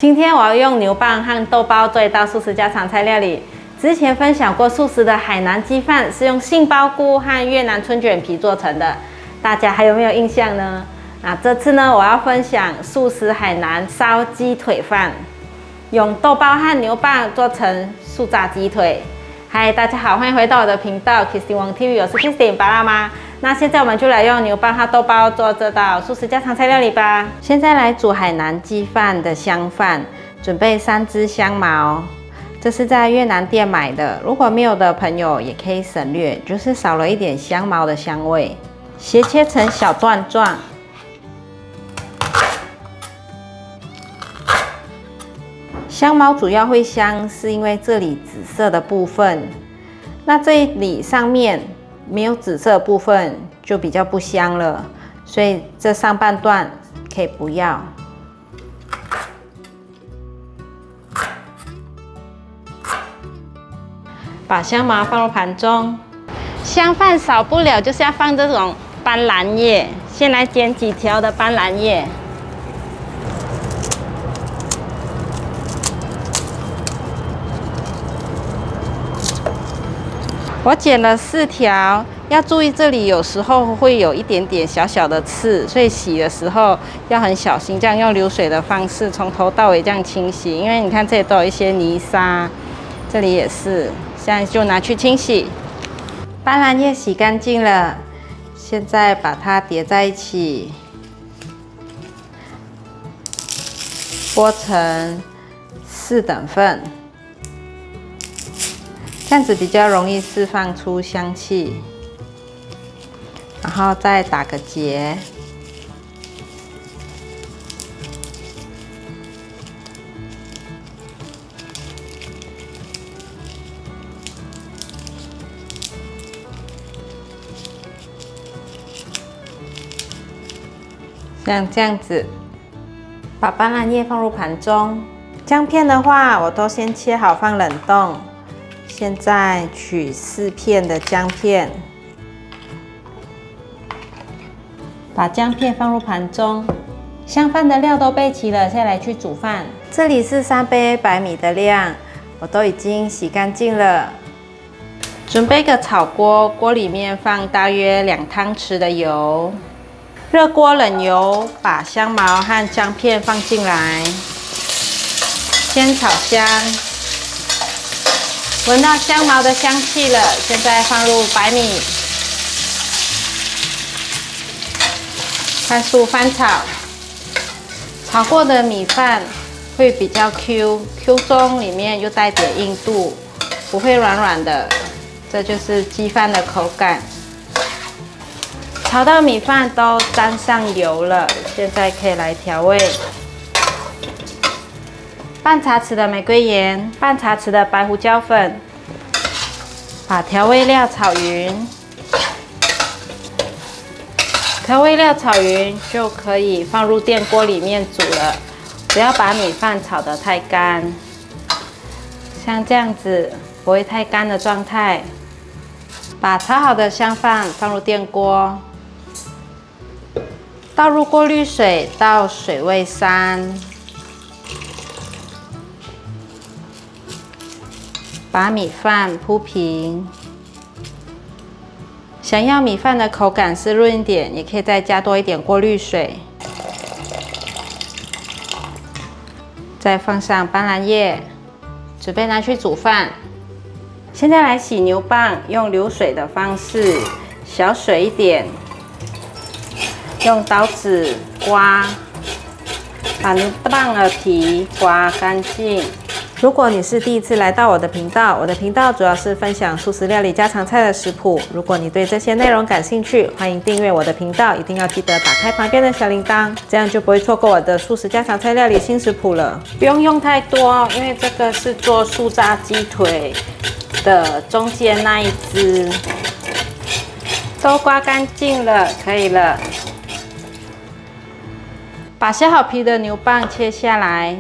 今天我要用牛蒡和豆包做一道素食家常菜料理。之前分享过素食的海南鸡饭是用杏鲍菇和越南春卷皮做成的，大家还有没有印象呢？这次呢，我要分享素食海南烧鸡腿饭，用豆包和牛蒡做成素炸鸡腿。嗨，大家好，欢迎回到我的频道 Kissing Wang TV， 我是 Kissing 巴辣妈。那现在我们就来用牛蒡和豆包做这道素食家常菜料理吧。现在来煮海南鸡饭的香饭，准备3只香茅，这是在越南店买的。如果没有的朋友也可以省略，就是少了一点香茅的香味。斜切成小段状。香茅主要会香，是因为这里紫色的部分，那这里上面没有紫色的部分就比较不香了，所以这上半段可以不要。把香茅放入盘中，香饭少不了就是要放这种斑斓叶，先来剪几条的斑斓叶。我剪了4条，要注意这里有时候会有一点点小小的刺，所以洗的时候要很小心，这样用流水的方式从头到尾这样清洗。因为你看这里都有一些泥沙，这里也是，现在就拿去清洗。斑斓叶洗干净了，现在把它叠在一起，剥成4等份。这样子比较容易释放出香气，然后再打个结，像这样子，把斑斓叶放入盘中。姜片的话，我都先切好放冷冻。现在取4片的姜片，把姜片放入盘中。香饭的料都备齐了，现在来去煮饭。这里是3杯白米的量，我都已经洗干净了。准备个炒锅，锅里面放大约2汤匙的油。热锅冷油，把香茅和姜片放进来，先炒香。闻到香茅的香气了，现在放入白米，快速翻炒。炒过的米饭会比较 Q 中，里面又带点硬度，不会软软的，这就是鸡饭的口感。炒到米饭都沾上油了，现在可以来调味。半茶匙的玫瑰盐，半茶匙的白胡椒粉，把调味料炒匀。调味料炒匀就可以放入电锅里面煮了，不要把米饭炒得太干，像这样子不会太干的状态。把炒好的香饭放入电锅，倒入过滤水到水位3。把米饭铺平，想要米饭的口感湿润一点，也可以再加多一点过滤水。再放上斑斓叶，准备拿去煮饭。现在来洗牛蒡，用流水的方式，小水一点，用刀子刮，把牛蒡的皮刮干净。如果你是第一次来到我的频道，我的频道主要是分享素食料理家常菜的食谱。如果你对这些内容感兴趣，欢迎订阅我的频道，一定要记得打开旁边的小铃铛，这样就不会错过我的素食家常菜料理新食谱了。不用用太多，因为这个是做素炸鸡腿的中间那一只。都刮干净了，可以了。把削好皮的牛蒡切下来。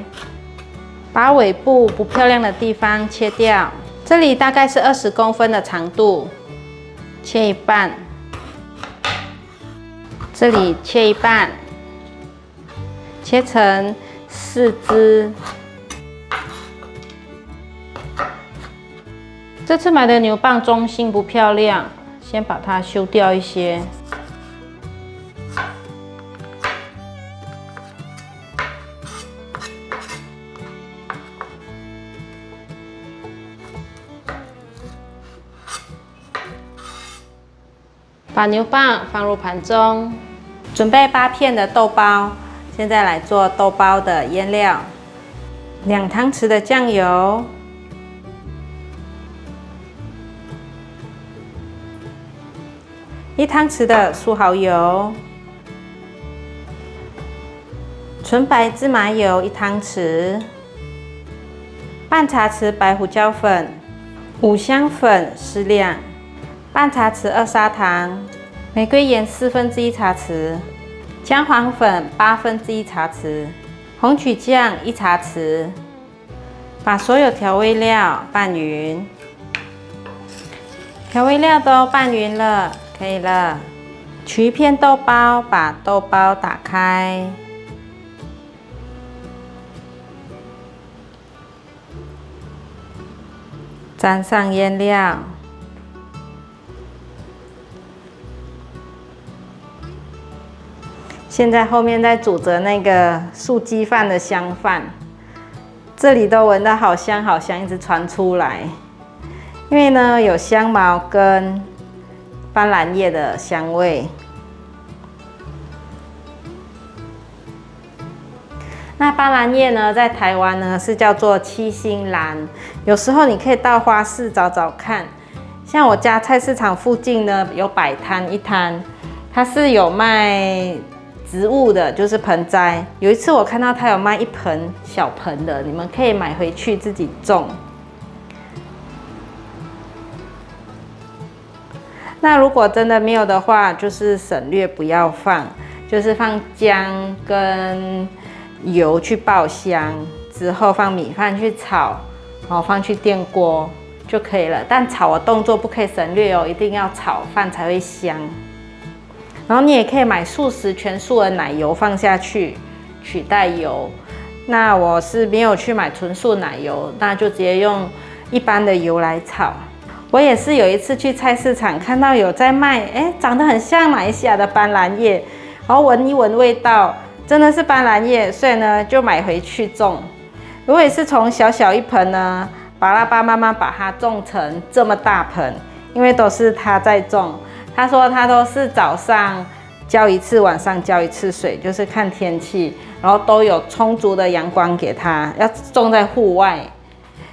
把尾部不漂亮的地方切掉，这里大概是20公分的长度，切一半。这里切一半，切成4只。这次买的牛蒡中心不漂亮，先把它修掉一些。把牛蒡放入盘中，准备8片的豆包。现在来做豆包的腌料：2汤匙的酱油，1汤匙的素蚝油，纯白芝麻油1汤匙，半茶匙白胡椒粉，五香粉适量，半茶匙2砂糖，玫瑰盐1/4茶匙，姜黄粉1/8茶匙，红曲酱1茶匙。把所有调味料拌匀，调味料都拌匀了，可以了。取一片豆包，把豆包打开，沾上腌料。现在后面在煮着那个素鸡饭的香饭，这里都闻到好香好香，一直传出来。因为呢有香茅跟斑斓叶的香味。那斑斓叶呢，在台湾呢是叫做七星兰，有时候你可以到花市找找看。像我家菜市场附近呢有摆摊一摊，它是有卖植物的，就是盆栽。有一次我看到他有卖1盆小盆的，你们可以买回去自己种。那如果真的没有的话，就是省略不要放，就是放姜跟油去爆香，之后放米饭去炒，然后放去电锅就可以了。但炒的动作不可以省略哦，一定要炒饭才会香。然后你也可以买素食全素的奶油放下去取代油。那我是没有去买纯素奶油，那就直接用一般的油来炒。我也是有一次去菜市场看到有在卖，长得很像马来西亚的斑斓叶，然后闻一闻味道，真的是斑斓叶，所以呢就买回去种。我也是从小小一盆呢，爸爸慢慢把它种成这么大盆，因为都是他在种。他说他都是早上浇1次，晚上浇1次水，就是看天气，然后都有充足的阳光给他，要种在户外。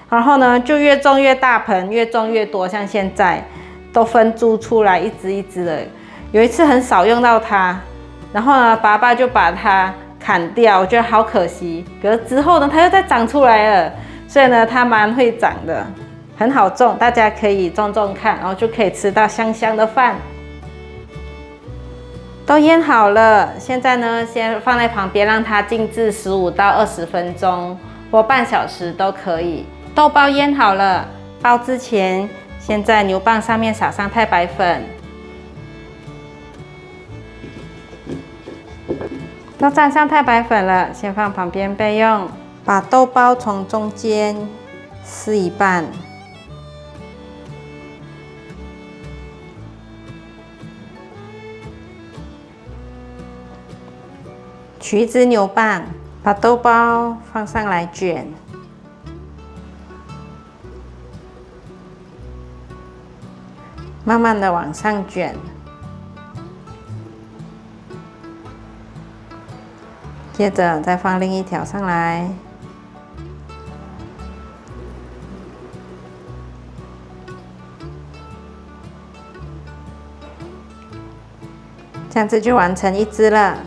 然后呢，就越种越大盆，越种越多，像现在都分株出来，一只一只的。有一次很少用到它，然后呢，爸爸就把它砍掉，我觉得好可惜。可是之后呢，它又再长出来了，所以呢，它蛮会长的，很好种，大家可以种种看，然后就可以吃到香香的饭。都腌好了，现在呢，先放在旁边，让它静置15到20分钟或半小时都可以。豆包腌好了，包之前先在牛蒡上面撒上太白粉，都沾上太白粉了，先放旁边备用。把豆包从中间撕一半，取一只牛蒡，把豆包放上来卷。慢慢的往上卷，接着再放另一条上来，这样子就完成1只了。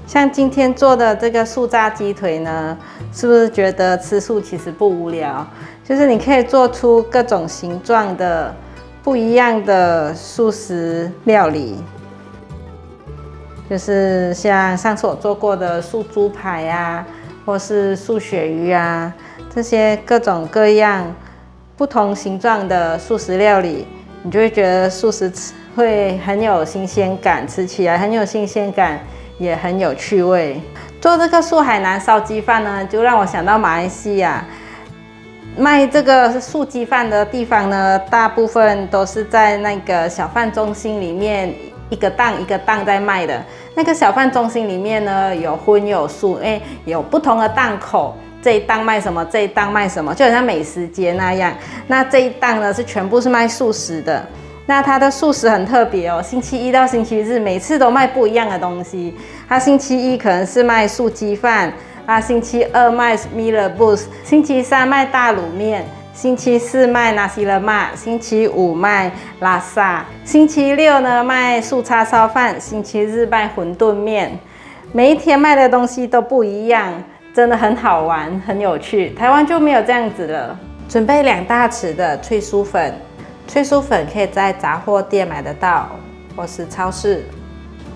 像今天做的这个素炸鸡腿呢，是不是觉得吃素其实不无聊？就是你可以做出各种形状的不一样的素食料理，就是像上次我做过的素猪排啊，或是素鳕鱼啊，这些各种各样不同形状的素食料理，你就会觉得素食会很有新鲜感，吃起来很有新鲜感，也很有趣味。做这个素海南烧鸡饭呢，就让我想到马来西亚卖这个素鸡饭的地方呢，大部分都是在那个小贩中心里面一个档一个档在卖的。那个小贩中心里面呢，有荤有素，有不同的档口。这一档卖什么，这一档卖什么，就好像美食街那样。那这一档呢是全部是卖素食的。那它的素食很特别哦，星期一到星期日每次都卖不一样的东西。它星期一可能是卖素鸡饭，星期二卖米勒布斯，星期三卖大卤面，星期四卖纳西勒玛，星期五卖拉萨，星期六呢卖素叉烧饭，星期日卖馄饨面。每一天卖的东西都不一样。真的很好玩，很有趣。台湾就没有这样子了。准备2大匙的脆酥粉，脆酥粉可以在杂货店买得到，或是超市。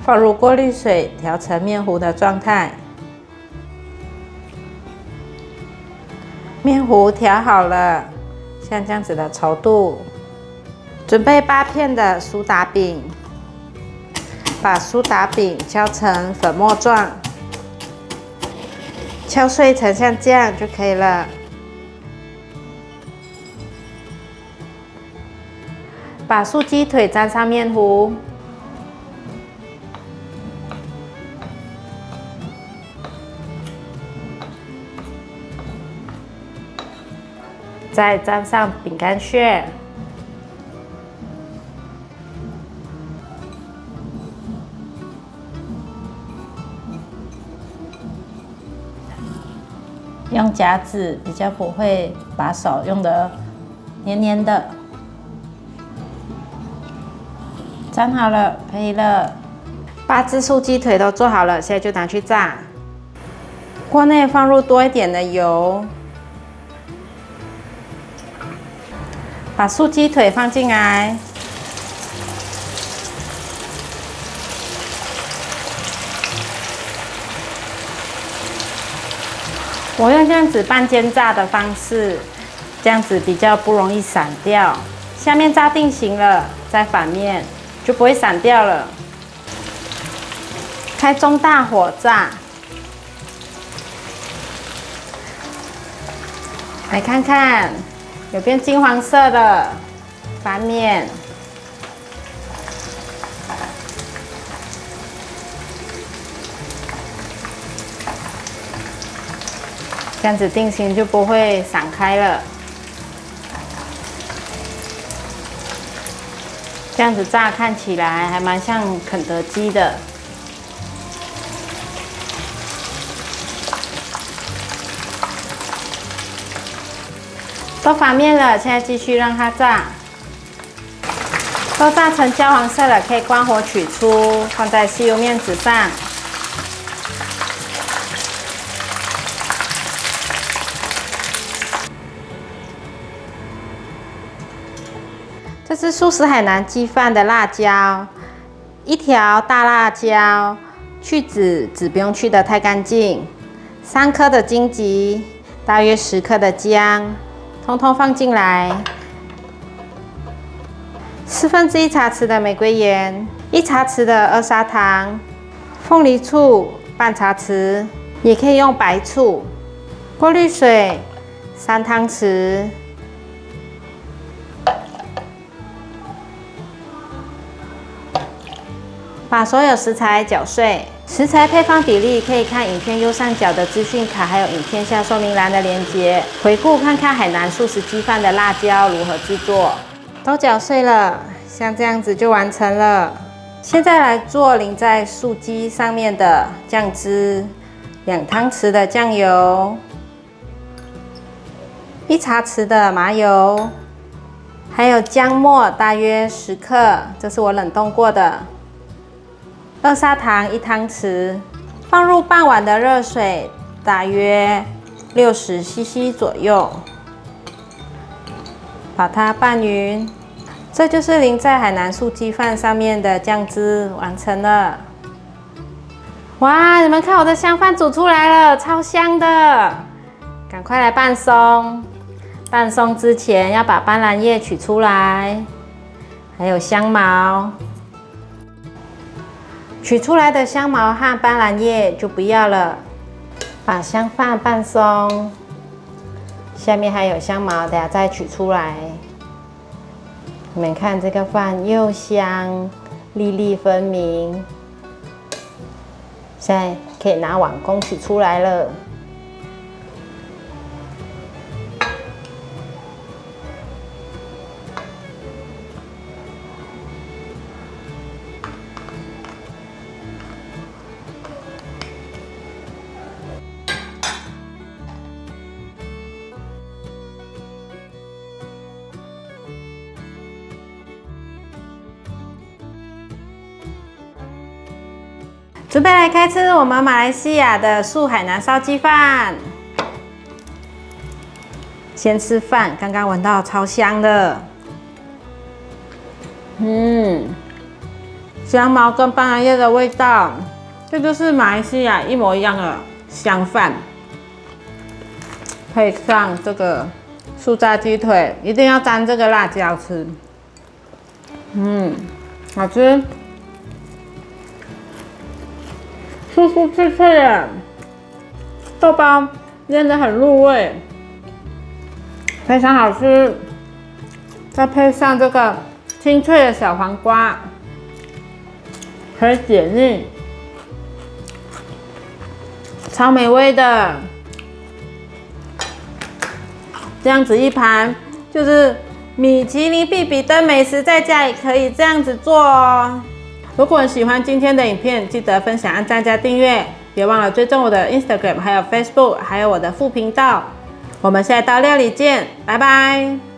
放入过滤水，调成面糊的状态。面糊调好了，像这样子的稠度。准备8片的苏打饼，把苏打饼敲成粉末状。敲碎成像这样就可以了。把素鸡腿沾上面糊，再沾上饼干屑。用夹子比较不会把手用得黏黏的。粘好了，可以了。8只素鸡腿都做好了，现在就拿去炸。锅内放入多一点的油，把素鸡腿放进来。我用这样子半煎炸的方式，这样子比较不容易散掉。下面炸定型了，再反面就不会散掉了。开中大火炸，来看看，有变金黄色了，翻面。这样子定型就不会散开了。这样子炸看起来还蛮像肯德基的。都翻面了，现在继续让它炸。都炸成焦黄色了，可以关火取出，放在吸油面纸上。这是素食海南鸡饭的辣椒，1条大辣椒，去籽，籽不用去得太干净。3颗的荆棘，大约10克的姜，通通放进来。1/4茶匙的玫瑰盐，1茶匙的2砂糖，凤梨醋半茶匙，也可以用白醋。过滤水3汤匙。把所有食材搅碎，食材配方比例可以看影片右上角的资讯卡，还有影片下说明栏的连结，回顾看看海南素食鸡饭的辣椒如何制作。都搅碎了，像这样子就完成了。现在来做淋在素鸡上面的酱汁，2汤匙的酱油，1茶匙的麻油，还有姜末大约10克，这是我冷冻过的。2砂糖1汤匙，放入半碗的热水，大约60 cc 左右，把它拌匀。这就是淋在海南素鸡饭上面的酱汁，完成了。哇，你们看我的香饭煮出来了，超香的！赶快来拌松。拌松之前要把斑斓叶取出来，还有香茅。取出来的香茅和斑斓叶就不要了，把香饭拌松。下面还有香茅，等下再取出来。你们看这个饭又香，粒粒分明。现在可以拿碗公取出来了。准备来开吃我们马来西亚的素海南烧鸡饭。先吃饭，刚刚闻到超香的。香茅跟斑斓叶的味道，这就是马来西亚一模一样的香饭。配上这个素炸鸡腿，一定要沾这个辣椒吃。好吃。酥酥脆脆的，豆包腌得很入味，非常好吃。再配上这个清脆的小黄瓜，可以解腻，超美味的。这样子一盘就是米其林必比登美食，在家也可以这样子做哦。如果你喜欢今天的影片，记得分享、按赞加订阅，别忘了追踪我的 Instagram， 还有 Facebook， 还有我的副频道。我们下一道料理见，拜拜。